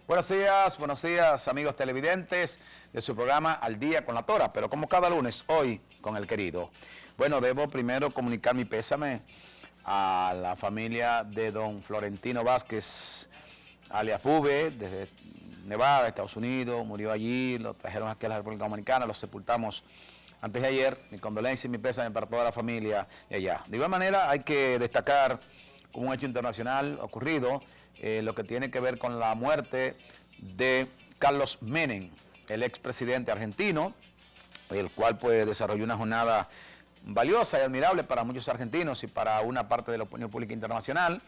Buenos días amigos televidentes de su programa Al Día con la Tora, pero como cada lunes, hoy con el querido. Bueno, debo primero comunicar mi pésame a la familia de don Florentino Vázquez, alias Pube, desde Nevada, Estados Unidos, murió allí, lo trajeron aquí a la República Dominicana, lo sepultamos antes de ayer. Mi condolencia y mi pésame para toda la familia de allá. De igual manera, hay que destacar como un hecho internacional ocurrido, lo que tiene que ver con la muerte de Carlos Menem, el expresidente argentino, el cual pues desarrolló una jornada valiosa y admirable para muchos argentinos y para una parte de la opinión pública internacional,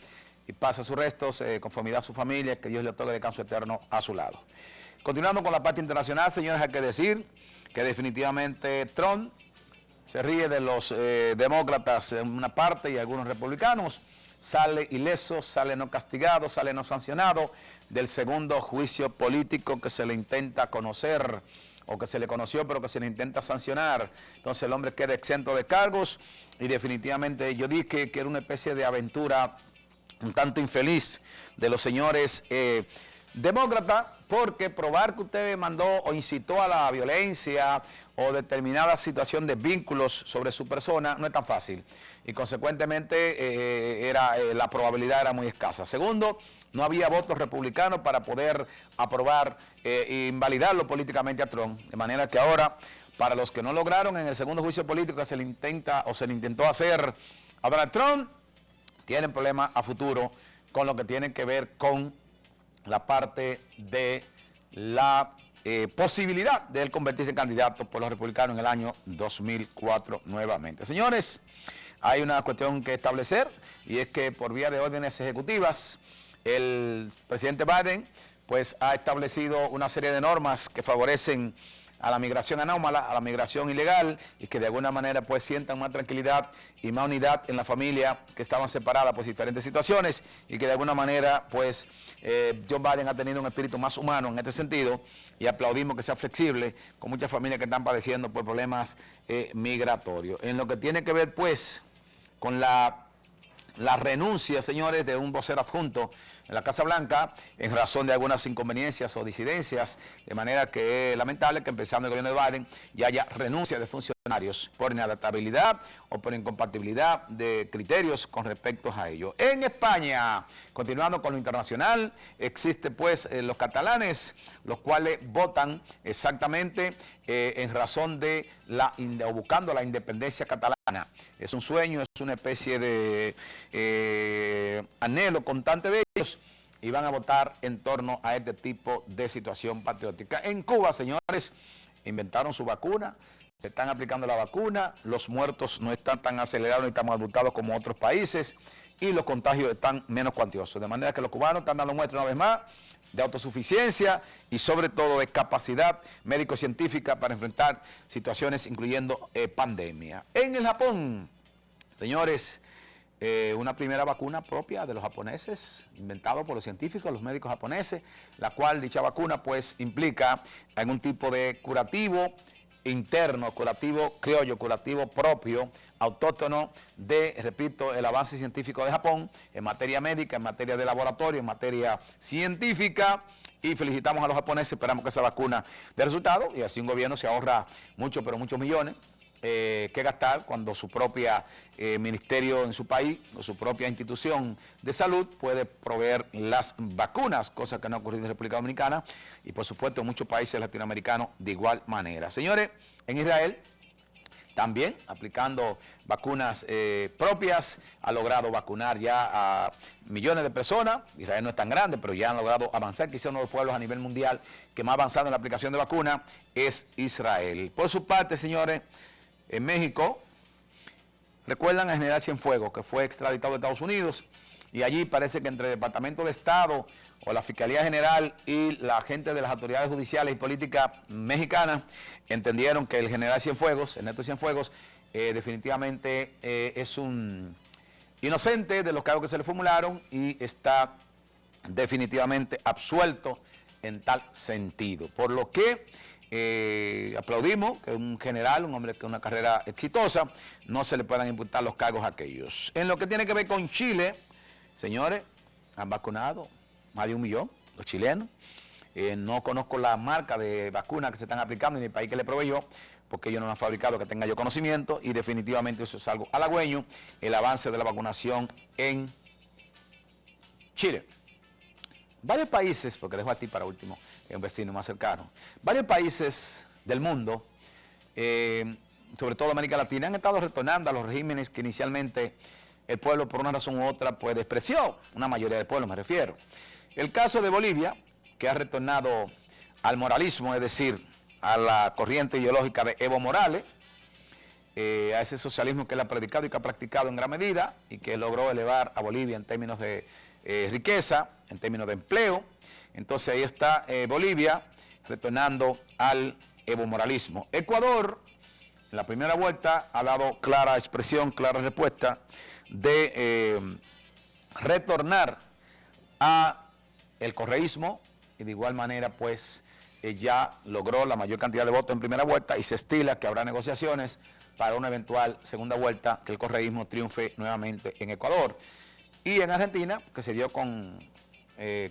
y pasa sus restos, conformidad a su familia, que Dios le otorgue descanso eterno a su lado. Continuando con la parte internacional, señores, hay que decir que definitivamente Trump se ríe de los demócratas en una parte y algunos republicanos, sale ileso, sale no castigado, sale no sancionado del segundo juicio político que se le intenta conocer, o que se le conoció pero que se le intenta sancionar. Entonces el hombre queda exento de cargos y definitivamente yo dije que era una especie de aventura un tanto infeliz de los señores demócratas, porque probar que usted mandó o incitó a la violencia o determinada situación de vínculos sobre su persona no es tan fácil y consecuentemente la probabilidad era muy escasa. Segundo, no había votos republicanos para poder aprobar e invalidarlo políticamente a Trump, de manera que ahora, para los que no lograron en el segundo juicio político que se le intenta o se le intentó hacer a Donald Trump, tienen problemas a futuro con lo que tiene que ver con la parte de la posibilidad de él convertirse en candidato por los republicanos en el año 2004 nuevamente. Señores, hay una cuestión que establecer, y es que por vía de órdenes ejecutivas, el presidente Biden pues ha establecido una serie de normas que favorecen a la migración anómala, a la migración ilegal, y que de alguna manera pues sientan más tranquilidad y más unidad en la familia que estaban separadas por diferentes situaciones, y que de alguna manera pues Joe Biden ha tenido un espíritu más humano en este sentido, y aplaudimos que sea flexible con muchas familias que están padeciendo por problemas migratorios. En lo que tiene que ver pues con la renuncia, señores, de un vocero adjunto en la Casa Blanca en razón de algunas inconveniencias o disidencias, de manera que es lamentable que empezando el gobierno de Biden ya haya renuncia de funcionarios por inadaptabilidad o por incompatibilidad de criterios con respecto a ello. En España, continuando con lo internacional, existe pues los catalanes, los cuales votan exactamente en razón de buscando la independencia catalana. Es un sueño, es una especie de anhelo constante de ellos, y van a votar en torno a este tipo de situación patriótica. En Cuba, señores, inventaron su vacuna, se están aplicando la vacuna, los muertos no están tan acelerados ni tan abultados como otros países, y los contagios están menos cuantiosos, de manera que los cubanos están dando muestra una vez más de autosuficiencia y sobre todo de capacidad médico-científica para enfrentar situaciones incluyendo pandemia. En el Japón, señores, una primera vacuna propia de los japoneses, inventada por los científicos, los médicos japoneses, la cual dicha vacuna pues implica algún tipo de curativo interno, curativo criollo, curativo propio, autóctono de, repito, el avance científico de Japón en materia médica, en materia de laboratorio, en materia científica, y felicitamos a los japoneses, esperamos que esa vacuna dé resultado, y así un gobierno se ahorra mucho, pero muchos millones que gastar cuando su propia ministerio en su país o su propia institución de salud puede proveer las vacunas, cosa que no ha ocurrido en la República Dominicana y por supuesto en muchos países latinoamericanos de igual manera. Señores, en Israel también aplicando vacunas propias, ha logrado vacunar ya a millones de personas. Israel no es tan grande, pero ya han logrado avanzar. Quizá uno de los pueblos a nivel mundial que más ha avanzado en la aplicación de vacunas es Israel. Por su parte, señores, en México, recuerdan al general Cienfuegos, que fue extraditado de Estados Unidos, y allí parece que entre el Departamento de Estado o la Fiscalía General y la gente de las autoridades judiciales y políticas mexicanas entendieron que el general Cienfuegos, Ernesto Cienfuegos, definitivamente es un inocente de los cargos que se le formularon y está definitivamente absuelto en tal sentido. Por lo que aplaudimos que un general, un hombre con una carrera exitosa, no se le puedan imputar los cargos a aquellos. En lo que tiene que ver con Chile, señores, han vacunado más de 1 millón los chilenos. No conozco la marca de vacunas que se están aplicando en el país que le proveyó, porque ellos no lo han fabricado que tenga yo conocimiento, y definitivamente eso es algo halagüeño, el avance de la vacunación en Chile. Varios países, porque dejo a ti para último, un vecino más cercano, varios países del mundo, sobre todo América Latina, han estado retornando a los regímenes que inicialmente el pueblo, por una razón u otra, pues despreció, una mayoría del pueblo me refiero. El caso de Bolivia, que ha retornado al moralismo, es decir, a la corriente ideológica de Evo Morales, a ese socialismo que él ha predicado y que ha practicado en gran medida y que logró elevar a Bolivia en términos de riqueza, en términos de empleo. Entonces ahí está Bolivia retornando al Evo Moralismo. Ecuador, en la primera vuelta, ha dado clara expresión, clara respuesta de retornar a el correísmo, y de igual manera pues ya logró la mayor cantidad de votos en primera vuelta y se estila que habrá negociaciones para una eventual segunda vuelta, que el correísmo triunfe nuevamente en Ecuador. Y en Argentina, que se dio con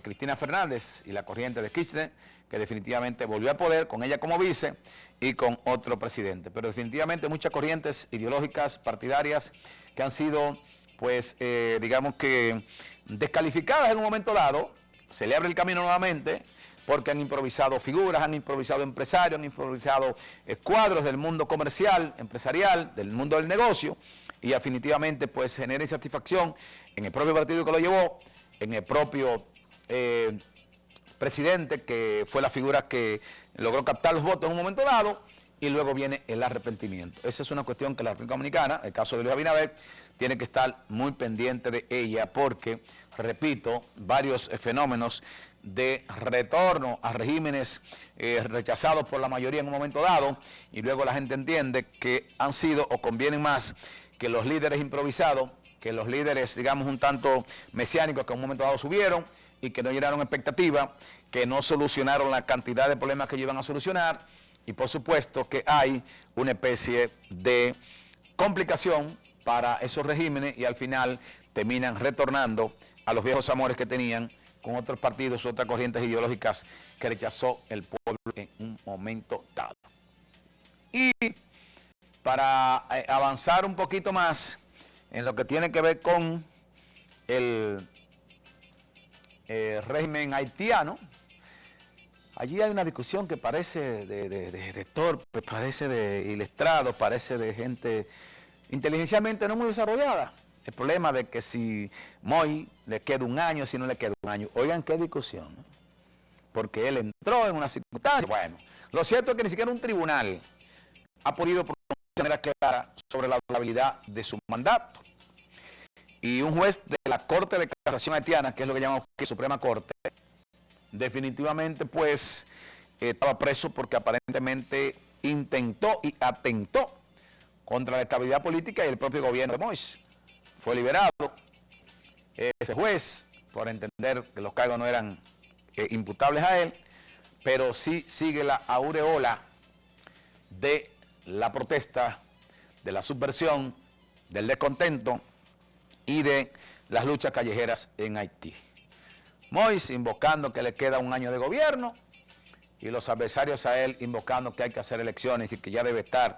Cristina Fernández y la corriente de Kirchner, que definitivamente volvió al poder, con ella como vice y con otro presidente. Pero definitivamente muchas corrientes ideológicas, partidarias, que han sido, pues, digamos que descalificadas en un momento dado. Se le abre el camino nuevamente porque han improvisado figuras, han improvisado empresarios, han improvisado cuadros del mundo comercial, empresarial, del mundo del negocio, y definitivamente pues genera insatisfacción en el propio partido que lo llevó, en el propio presidente, que fue la figura que logró captar los votos en un momento dado, y luego viene el arrepentimiento. Esa es una cuestión que la República Dominicana, el caso de Luis Abinader, tiene que estar muy pendiente de ella porque, repito, varios fenómenos de retorno a regímenes rechazados por la mayoría en un momento dado, y luego la gente entiende que han sido o convienen más que los líderes improvisados, que los líderes, digamos, un tanto mesiánicos que en un momento dado subieron y que no llenaron expectativas, que no solucionaron la cantidad de problemas que iban a solucionar, y por supuesto que hay una especie de complicación para esos regímenes y al final terminan retornando a los viejos amores que tenían con otros partidos, otras corrientes ideológicas que rechazó el pueblo en un momento dado. Y para avanzar un poquito más en lo que tiene que ver con el régimen haitiano, allí hay una discusión que parece de torpe, parece de ilestrado, parece de gente inteligencialmente no muy desarrollada. El problema de que si Moïse le queda un año, si no le queda un año. Oigan qué discusión, ¿no? Porque él entró en una circunstancia. Bueno, lo cierto es que ni siquiera un tribunal ha podido pronunciar de manera clara sobre la durabilidad de su mandato. Y un juez de la Corte de Casación haitiana, que es lo que llamamos Suprema Corte, definitivamente pues estaba preso porque aparentemente intentó y atentó contra la estabilidad política y el propio gobierno de Moïse. Fue liberado ese juez por entender que los cargos no eran imputables a él, pero sí sigue la aureola de la protesta, de la subversión, del descontento y de las luchas callejeras en Haití. Moïse invocando que le queda un año de gobierno y los adversarios a él invocando que hay que hacer elecciones y que ya debe estar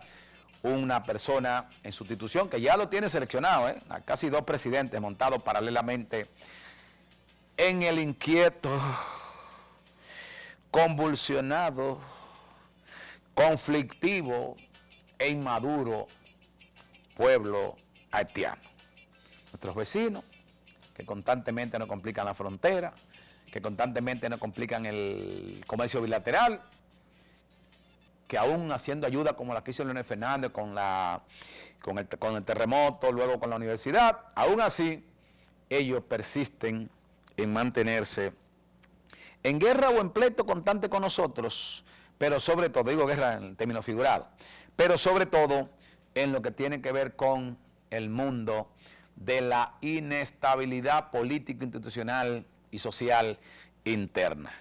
una persona en sustitución, que ya lo tiene seleccionado, a casi 2 presidentes montados paralelamente en el inquieto, convulsionado, conflictivo e inmaduro pueblo haitiano. Nuestros vecinos, que constantemente nos complican la frontera, que constantemente nos complican el comercio bilateral, que aún haciendo ayuda como la que hizo Leonel Fernández con el terremoto, luego con la universidad, aún así ellos persisten en mantenerse en guerra o en pleito constante con nosotros, pero sobre todo, digo guerra en términos figurados, pero sobre todo en lo que tiene que ver con el mundo de la inestabilidad político, institucional y social interna.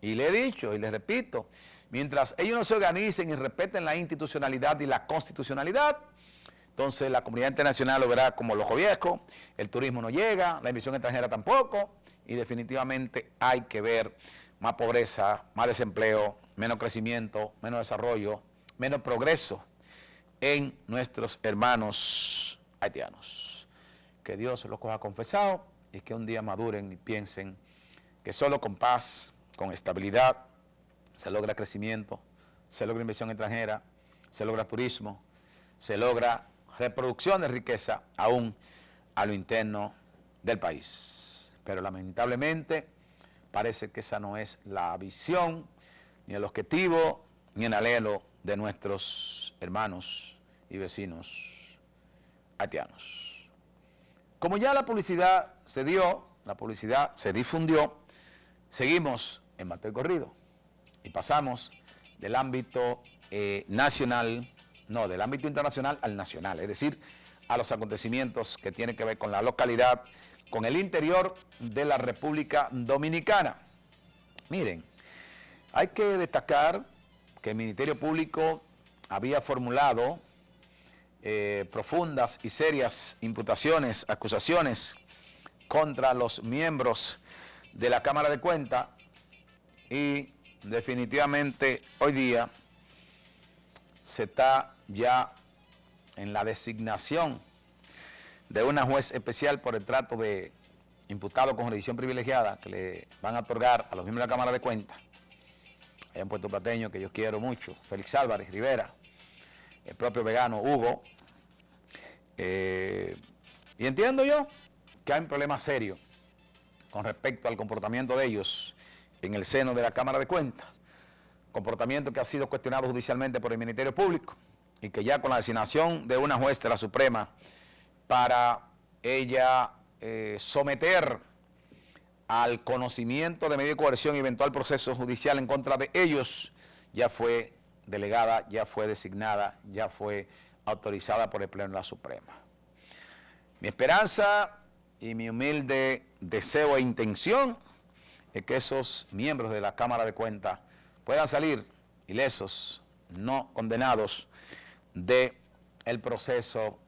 Y le he dicho y le repito, mientras ellos no se organicen y respeten la institucionalidad y la constitucionalidad, entonces la comunidad internacional lo verá como loco viejo, el turismo no llega, la inversión extranjera tampoco, y definitivamente hay que ver más pobreza, más desempleo, menos crecimiento, menos desarrollo, menos progreso en nuestros hermanos haitianos. Que Dios los coja confesado y que un día maduren y piensen que solo con paz, con estabilidad, se logra crecimiento, se logra inversión extranjera, se logra turismo, se logra reproducción de riqueza aún a lo interno del país. Pero lamentablemente parece que esa no es la visión, ni el objetivo, ni el anhelo de nuestros hermanos y vecinos haitianos. Como ya la publicidad se dio, la publicidad se difundió, seguimos en Mateo y Corrido y pasamos del ámbito nacional, no, del ámbito internacional al nacional, es decir, a los acontecimientos que tienen que ver con la localidad, con el interior de la República Dominicana. Miren, hay que destacar que el Ministerio Público había formulado profundas y serias imputaciones, acusaciones contra los miembros de la Cámara de Cuentas y definitivamente hoy día se está ya en la designación de una juez especial por el trato de imputado con jurisdicción privilegiada que le van a otorgar a los miembros de la Cámara de Cuentas. Hay un puerto plateño que yo quiero mucho, Félix Álvarez Rivera, el propio vegano Hugo. Y entiendo yo que hay un problema serio con respecto al comportamiento de ellos en el seno de la Cámara de Cuentas, comportamiento que ha sido cuestionado judicialmente por el Ministerio Público y que ya con la designación de una juez de la Suprema para ella someter al conocimiento de medida de coerción y eventual proceso judicial en contra de ellos, ya fue delegada, ya fue designada, ya fue autorizada por el Pleno de la Suprema. Mi esperanza y mi humilde deseo e intención es que esos miembros de la Cámara de Cuentas puedan salir ilesos, no condenados, del proceso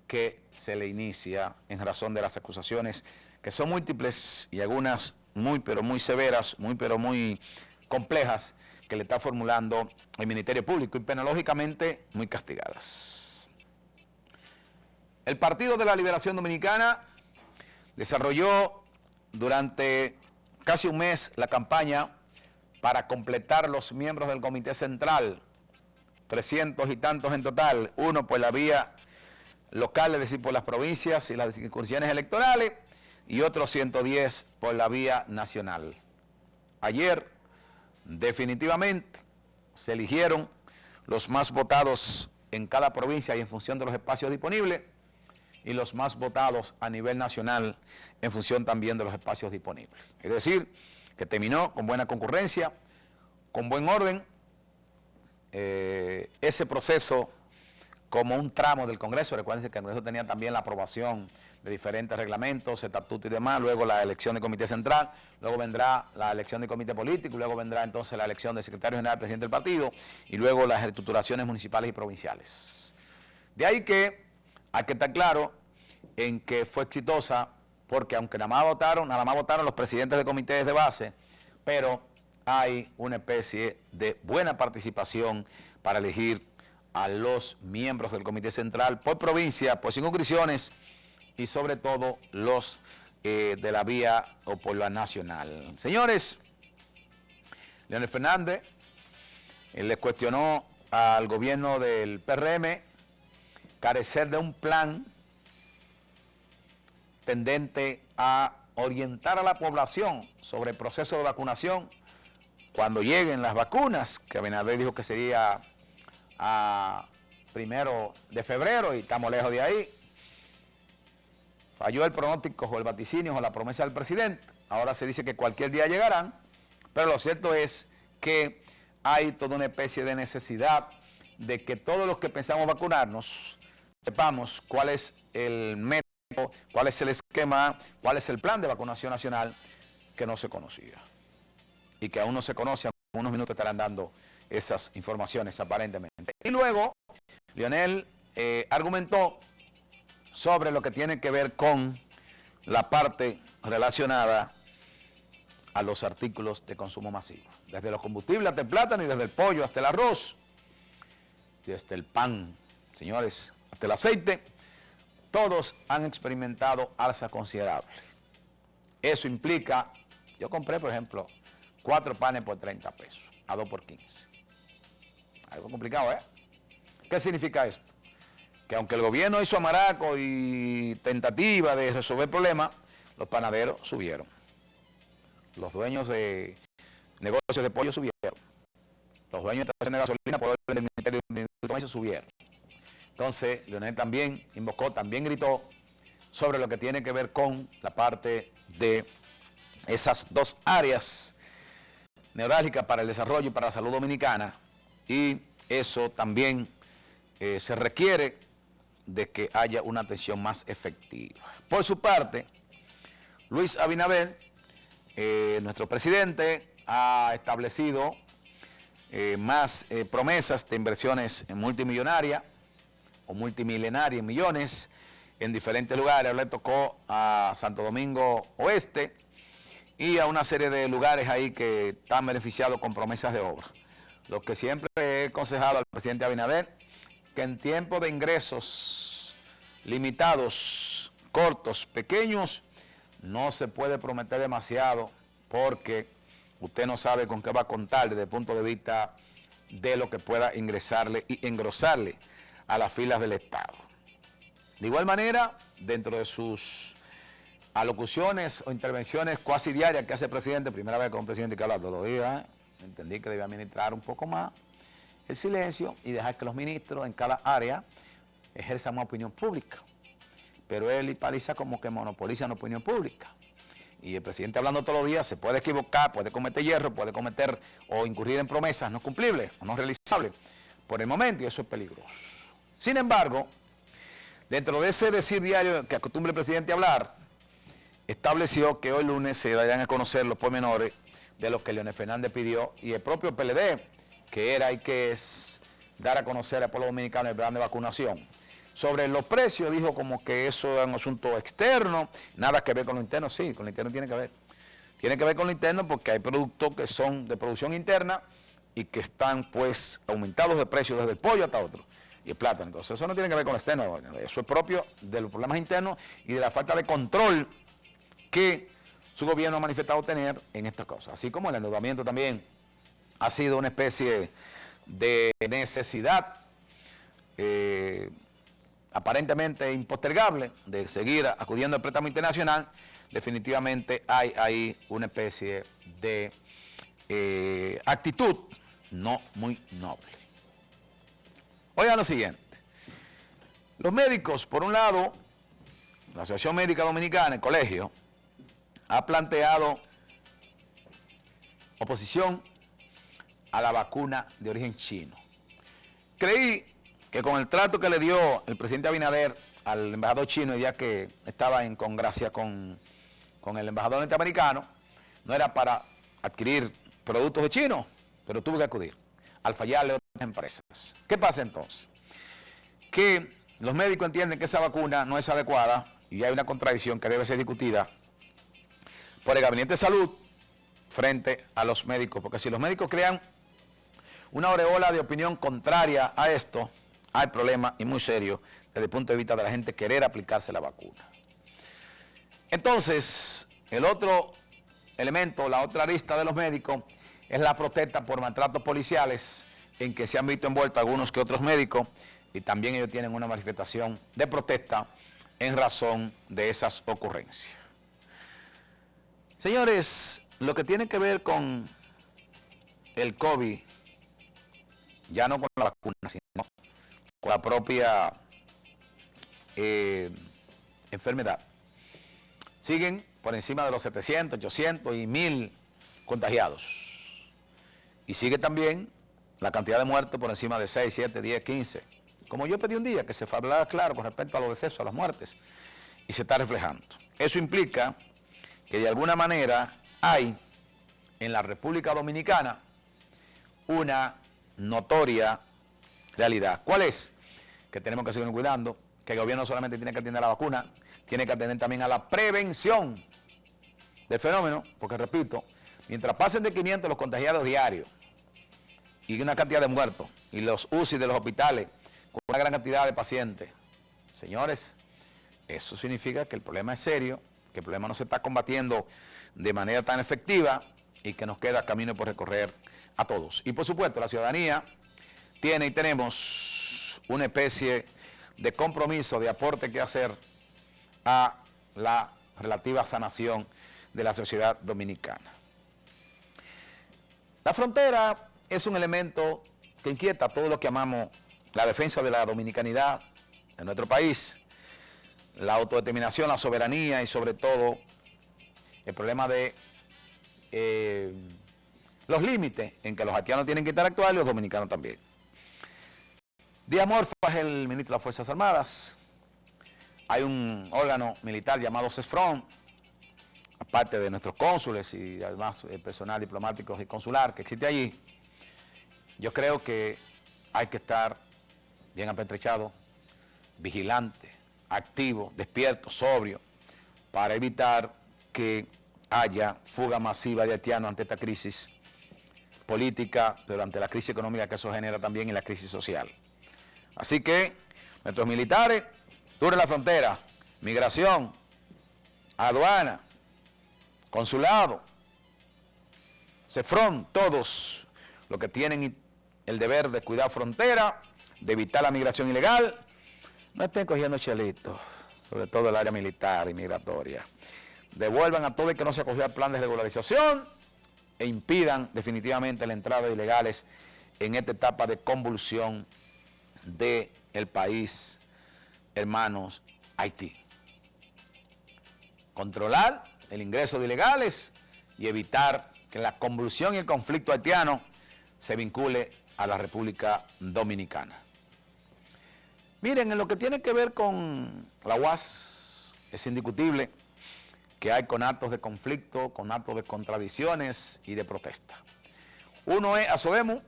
que se le inicia en razón de las acusaciones, que son múltiples y algunas muy, pero muy severas, muy, pero muy complejas, que le está formulando el Ministerio Público y penológicamente muy castigadas. El Partido de la Liberación Dominicana desarrolló durante casi un mes la campaña para completar los miembros del Comité Central, 300 y tantos en total, uno por la vía local, es decir, por las provincias y las circunscripciones electorales, y otros 110 por la vía nacional. Ayer, definitivamente, se eligieron los más votados en cada provincia y en función de los espacios disponibles, y los más votados a nivel nacional en función también de los espacios disponibles. Es decir, que terminó con buena concurrencia, con buen orden, ese proceso como un tramo del Congreso. Recuerden que el Congreso tenía también la aprobación de diferentes reglamentos, estatutos y demás, luego la elección del Comité Central, luego vendrá la elección del Comité Político, luego vendrá entonces la elección del Secretario General, presidente del partido, y luego las estructuraciones municipales y provinciales. De ahí que hay que estar claro en que fue exitosa, porque aunque nada más votaron los presidentes de comités de base, pero hay una especie de buena participación para elegir a los miembros del Comité Central por provincia, por circunscripciones y sobre todo los de la vía o por la nacional. Señores, Leonel Fernández le cuestionó al gobierno del PRM carecer de un plan tendente a orientar a la población sobre el proceso de vacunación cuando lleguen las vacunas, que Abinader dijo que sería a 1 de febrero y estamos lejos de ahí. Falló el pronóstico o el vaticinio o la promesa del presidente. Ahora se dice que cualquier día llegarán, pero lo cierto es que hay toda una especie de necesidad de que todos los que pensamos vacunarnos sepamos cuál es el método, cuál es el esquema, cuál es el plan de vacunación nacional que no se conocía y que aún no se conoce. En unos minutos estarán dando esas informaciones aparentemente. Y luego, Leonel argumentó sobre lo que tiene que ver con la parte relacionada a los artículos de consumo masivo. Desde los combustibles hasta el plátano y desde el pollo hasta el arroz, desde el pan, señores, hasta el aceite, todos han experimentado alza considerable. Eso implica, yo compré, por ejemplo, 4 panes por 30 pesos, a 2 por 15. Algo complicado, ¿eh? ¿Qué significa esto? Que aunque el gobierno hizo amaraco y tentativa de resolver el problema, los panaderos subieron. Los dueños de negocios de pollo subieron. Los dueños de estaciones de gasolina por orden del Ministerio de Comercio subieron. Entonces, Leonel también invocó, también gritó sobre lo que tiene que ver con la parte de esas 2 áreas neurálgicas para el desarrollo y para la salud dominicana, y eso también se requiere de que haya una atención más efectiva. Por su parte, Luis Abinader, nuestro presidente, ha establecido más promesas de inversiones multimillonarias o multimilenarias en millones en diferentes lugares. Le tocó a Santo Domingo Oeste y a una serie de lugares ahí que están beneficiados con promesas de obra. Lo que siempre he aconsejado al presidente Abinader, que en tiempos de ingresos limitados, cortos, pequeños, no se puede prometer demasiado porque usted no sabe con qué va a contar desde el punto de vista de lo que pueda ingresarle y engrosarle a las filas del Estado. De igual manera, dentro de sus alocuciones o intervenciones cuasi diarias que hace el presidente, primera vez con un presidente que habla todos los días, entendí que debía administrar un poco más el silencio y dejar que los ministros en cada área ejerzan una opinión pública. Pero él y Paliza como que monopolizan la opinión pública. Y el presidente hablando todos los días se puede equivocar, puede cometer hierro, puede cometer o incurrir en promesas no cumplibles o no realizables por el momento, y eso es peligroso. Sin embargo, dentro de ese decir diario que acostumbra el presidente a hablar, estableció que hoy lunes se darán a conocer los pormenores de lo que Leonel Fernández pidió, y el propio PLD, que era y que es dar a conocer al pueblo dominicano el plan de vacunación. Sobre los precios, dijo como que eso es un asunto externo, nada que ver con lo interno. Sí, con lo interno tiene que ver. Tiene que ver con lo interno porque hay productos que son de producción interna y que están pues aumentados de precio desde el pollo hasta otro, y el plátano. Entonces eso no tiene que ver con lo externo, eso es propio de los problemas internos y de la falta de control que su gobierno ha manifestado tener en estas cosas. Así como el endeudamiento también ha sido una especie de necesidad aparentemente impostergable de seguir acudiendo al préstamo internacional. Definitivamente hay ahí una especie de actitud no muy noble. Oigan lo siguiente. Los médicos, por un lado, la Asociación Médica Dominicana, el colegio, ha planteado oposición a la vacuna de origen chino. Creí que con el trato que le dio el presidente Abinader al embajador chino, ya que estaba en congracia con el embajador norteamericano, no era para adquirir productos de chino, pero tuvo que acudir al fallarle a otras empresas. ¿Qué pasa entonces? Que los médicos entienden que esa vacuna no es adecuada y hay una contradicción que debe ser discutida por el Gabinete de Salud frente a los médicos, porque si los médicos crean una aureola de opinión contraria a esto, hay problemas y muy serios desde el punto de vista de la gente querer aplicarse la vacuna. Entonces, el otro elemento, la otra arista de los médicos, es la protesta por maltratos policiales en que se han visto envueltos algunos que otros médicos, y también ellos tienen una manifestación de protesta en razón de esas ocurrencias. Señores, lo que tiene que ver con el COVID, ya no con la vacuna, sino con la propia enfermedad, siguen por encima de los 700, 800 y 1000 contagiados. Y sigue también la cantidad de muertos por encima de 6, 7, 10, 15. Como yo pedí un día que se hablara claro con respecto a los decesos, a las muertes, y se está reflejando. Eso implica que de alguna manera hay en la República Dominicana una notoria realidad. ¿Cuál es? Que tenemos que seguir cuidando, que el gobierno solamente tiene que atender a la vacuna, tiene que atender también a la prevención del fenómeno, porque repito, Mientras pasen de 500 los contagiados diarios y una cantidad de muertos y los UCI de los hospitales con una gran cantidad de pacientes, señores, eso significa que el problema es serio, que el problema no se está combatiendo de manera tan efectiva y que nos queda camino por recorrer a todos. Y por supuesto, la ciudadanía tiene y tenemos una especie de compromiso, de aporte que hacer a la relativa sanación de la sociedad dominicana. La frontera es un elemento que inquieta a todos los que amamos la defensa de la dominicanidad de nuestro país, la autodeterminación, la soberanía y sobre todo el problema de los límites en que los haitianos tienen que interactuar y los dominicanos también. Díaz Morfa es el ministro de las Fuerzas Armadas. Hay un órgano militar llamado CESFRON, aparte de nuestros cónsules y además el personal diplomático y consular que existe allí. Yo creo que hay que estar bien apertrechado, vigilante, activo, despierto, sobrio, para evitar que haya fuga masiva de haitianos ante esta crisis política, pero ante la crisis económica que eso genera también y la crisis social. Así que nuestros militares, duren la frontera, migración, aduana, consulado, CESFRON, todos los que tienen el deber de cuidar frontera, de evitar la migración ilegal, no estén cogiendo chelitos, sobre todo el área militar y migratoria. Devuelvan a todo el que no se acogió al plan de regularización e impidan definitivamente la entrada de ilegales en esta etapa de convulsión del país, hermanos, Haití. Controlar el ingreso de ilegales y evitar que la convulsión y el conflicto haitiano se vincule a la República Dominicana. Miren, en lo que tiene que ver con la UAS, es indiscutible que hay conatos de conflicto, conatos de contradicciones y de protesta. Uno es ASODEMO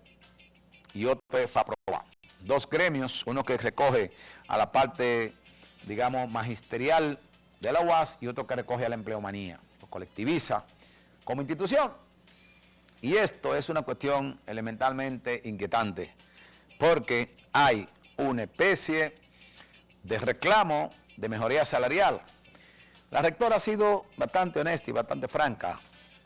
y otro es FAPROA. Dos gremios, uno que recoge a la parte, digamos, magisterial de la UAS y otro que recoge a la empleomanía, lo colectiviza como institución. Y esto es una cuestión elementalmente inquietante, porque hay una especie de reclamo de mejoría salarial. La rectora ha sido bastante honesta y bastante franca,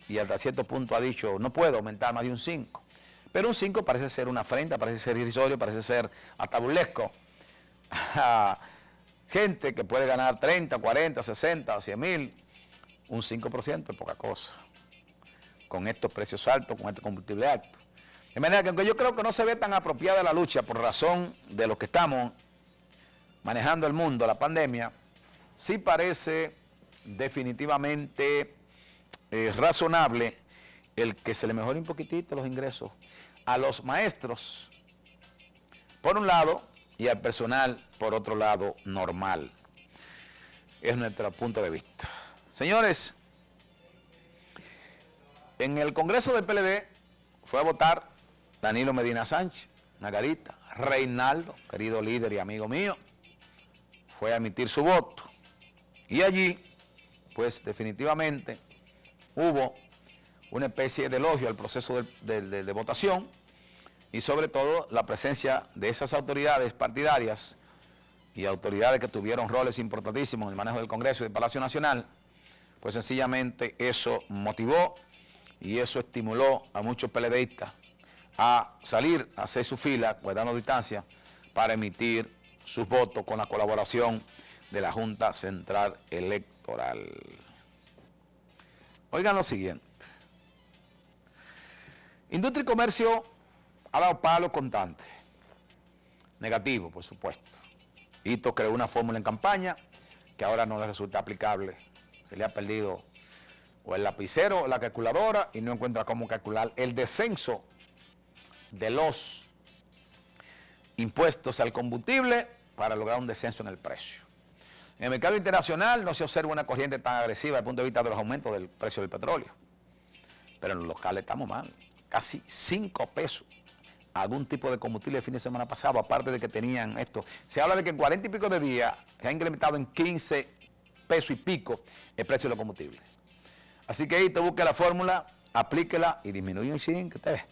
y hasta cierto punto ha dicho, no puedo aumentar más de un 5. Pero un 5 parece ser una afrenta, parece ser irrisorio, parece ser hasta burlesco. Gente que puede ganar 30, 40, 60, 100 mil, un 5% es poca cosa. Con estos precios altos, con este combustible alto. De manera que aunque yo creo que no se ve tan apropiada la lucha por razón de lo que estamos manejando el mundo, la pandemia, sí parece definitivamente razonable el que se le mejore un poquitito los ingresos a los maestros, por un lado, y al personal, por otro lado, normal. Es nuestro punto de vista. Señores, en el Congreso del PLD fue a votar Danilo Medina Sánchez, Margarita, Reinaldo, querido líder y amigo mío, fue a emitir su voto. Y allí, pues definitivamente, hubo una especie de elogio al proceso de votación y sobre todo la presencia de esas autoridades partidarias y autoridades que tuvieron roles importantísimos en el manejo del Congreso y del Palacio Nacional, pues sencillamente eso motivó y eso estimuló a muchos PLDistas a salir, a hacer su fila, guardando distancia, para emitir sus votos con la colaboración de la Junta Central Electoral. Oigan lo siguiente. Industria y Comercio ha dado palo constante. Negativo, por supuesto. Hito creó una fórmula en campaña que ahora no le resulta aplicable. Se le ha perdido o el lapicero o la calculadora y no encuentra cómo calcular el descenso de los impuestos al combustible para lograr un descenso en el precio. En el mercado internacional no se observa una corriente tan agresiva desde el punto de vista de los aumentos del precio del petróleo. Pero en los locales estamos mal. Casi 5 pesos algún tipo de combustible el fin de semana pasado, aparte de que tenían esto. Se habla de que en 40 y pico de días se ha incrementado en 15 pesos y pico el precio de los combustibles. Así que ahí te busque la fórmula aplíquela y disminuye un chin, que usted ve.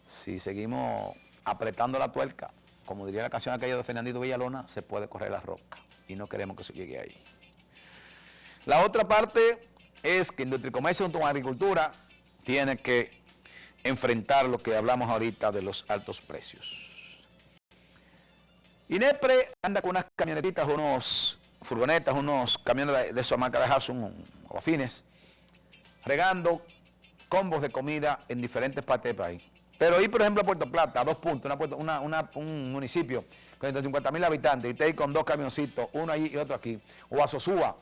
Si seguimos apretando la tuerca, como diría la canción aquella de Fernandito Villalona, se puede correr la roca y no queremos que se llegue ahí. La otra parte es que Industria y Comercio junto con Agricultura tiene que enfrentar lo que hablamos ahorita de los altos precios. INEPRE anda con unas camionetitas, unos furgonetas, unos camiones de su marca de Hudson o afines, regando combos de comida en diferentes partes del país. Pero ir, por ejemplo, a Puerto Plata, a 2 puntos, un municipio con 150.000 habitantes, y te ir con 2 camioncitos, uno allí y otro aquí, o a Sosúa,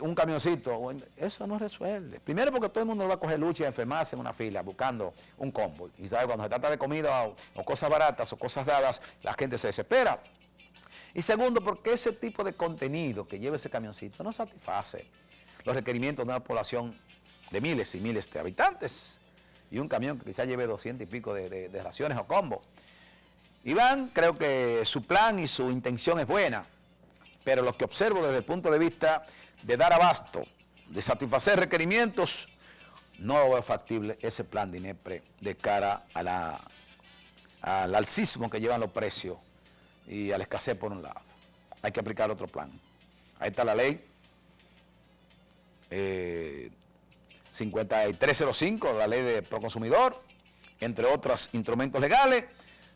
un camioncito, eso no resuelve. Primero porque todo el mundo va a coger lucha y enfermarse en una fila buscando un combo. Y ¿sabe? Cuando se trata de comida o cosas baratas o cosas dadas, la gente se desespera. Y segundo, porque ese tipo de contenido que lleva ese camioncito no satisface los requerimientos de una población de miles y miles de habitantes. Y un camión que quizás lleve 200 y pico de raciones o combos. Iván, creo que su plan y su intención es buena, pero lo que observo desde el punto de vista de dar abasto, de satisfacer requerimientos, no es factible ese plan de INEPRE de cara al alcismo que llevan los precios y a la escasez por un lado. Hay que aplicar otro plan. Ahí está la ley 5305, la ley de Proconsumidor, entre otros instrumentos legales,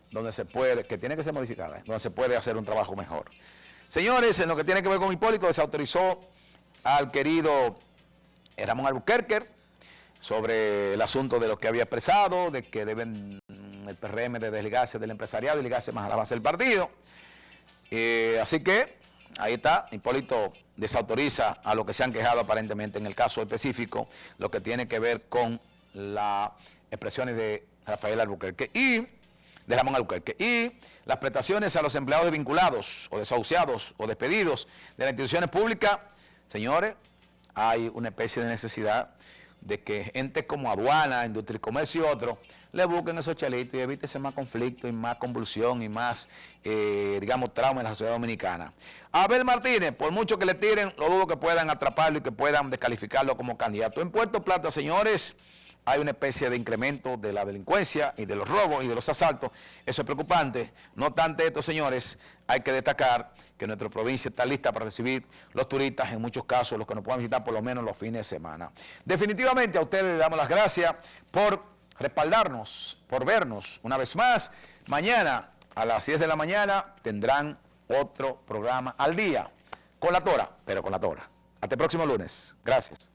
donde se puede, que tiene que ser modificada, donde se puede hacer un trabajo mejor. Señores, en lo que tiene que ver con Hipólito, desautorizó al querido Ramón Albuquerque sobre el asunto de lo que había expresado, de que deben el PRM de desligarse del empresariado y ligarse más a la base del partido. Así que ahí está, Hipólito desautoriza a lo que se han quejado aparentemente en el caso específico, lo que tiene que ver con las expresiones de Rafael Albuquerque y de Ramón Albuquerque y las prestaciones a los empleados desvinculados o desahuciados o despedidos de las instituciones públicas. Señores, hay una especie de necesidad de que gente como aduana, industria y comercio y otros le busquen esos chelitos y evítese más conflicto y más convulsión y más, digamos, trauma en la sociedad dominicana. Abel Martínez, por mucho que le tiren, lo dudo que puedan atraparlo y que puedan descalificarlo como candidato. En Puerto Plata, señores, hay una especie de incremento de la delincuencia y de los robos y de los asaltos. Eso es preocupante. No obstante esto, señores, hay que destacar que nuestra provincia está lista para recibir los turistas, en muchos casos, los que nos puedan visitar por lo menos los fines de semana. Definitivamente a ustedes les damos las gracias por respaldarnos, por vernos una vez más. Mañana a las 10 de la mañana tendrán otro programa al día, con la Tora, pero con la Tora. Hasta el próximo lunes. Gracias.